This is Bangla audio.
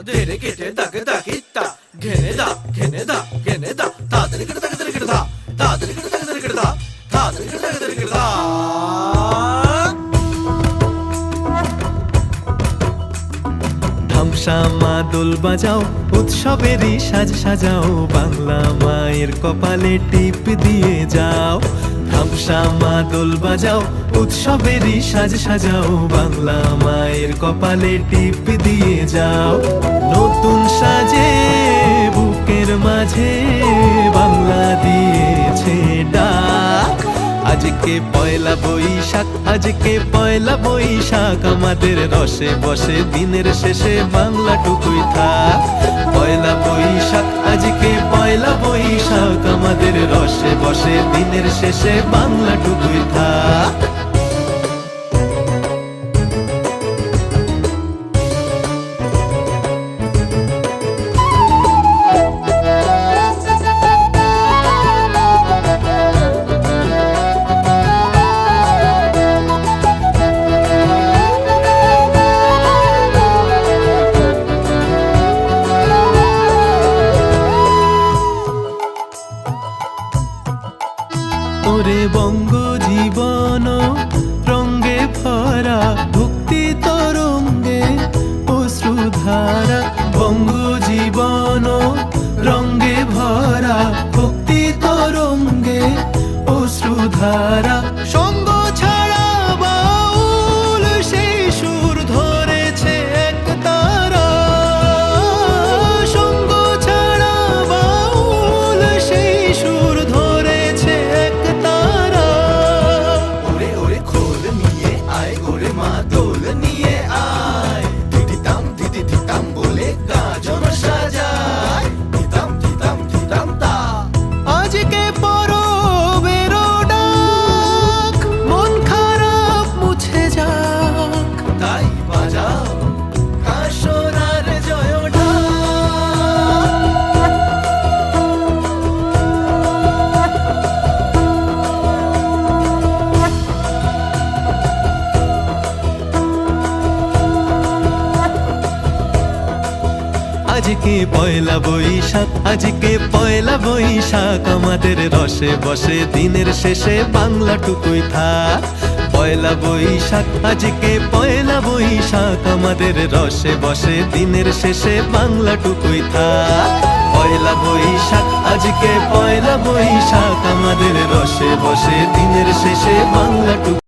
ধেরে কেটে দাগে দাগিতা ঘেনে দা ঘেনে দা ঘেনে দা তাদের কেটে দাগে দাগে দা তাদের কেটে দাগে দাগে দা তাদের কেটে দাগে দাগে দা। ধামসা মাদল বাজাও উৎসবেরই সাজ সাজাও বাংলা মায়ের কপালে টিপ দিয়ে যাও। ধামসা মাদল বাজাও উৎসবেরই সাজ সাজাও বাংলা মায়ের কপালে টিপ দিয়ে যাও। নতুন সাজে বুকের মাঝে বাংলা দিয়েছে ডাক। আজকে পয়লা বৈশাখ আজকে পয়লা বৈশাখ আমাদের রসে বসে দিনের শেষে বাংলা টুকুই থাক। পয়লা বৈশাখ আজকে পয়লা বৈশাখ আমাদের রসে বসে দিনের শেষে বাংলা টুকুই থাক। ওরে বঙ্গ জীবন রঙ্গে ভরা ভক্তি তরঙ্গে অশ্রুধারা। বঙ্গ জীবন রঙ্গে ভরা ভক্তি তরঙ্গে অশ্রুধারা। সঙ্গ ছাড়া বাউল সেই সুর ধরেছে এক তারা। সঙ্গ ছাড়া বাউল সেই সুর ধরেছে এক তারা। ওরে ওরে খোল নিয়ে আয় ওরে মা দোল নিয়ে আয় দিদিতাম দিদি দিতাম বলে গাজন সাজায় দিতাম দিতাম দিতাম তা। আজকে পরবের ডাক মন খারাপ মুছে যাক। তাই বাজাও কাশরার জয় ঢাক। আজকে পয়লা বৈশাখ আজকে পয়লা বৈশাখ আমাদের রসে বসে দিনের শেষে বাংলা টুকুই থাক। পয়লা বৈশাখ আজকে পয়লা বৈশাখ আমাদের রসে বসে দিনের শেষে বাংলা টুকুই থাক। পয়লা বৈশাখ আজকে পয়লা বৈশাখ আমাদের রসে বসে দিনের শেষে বাংলা টুকু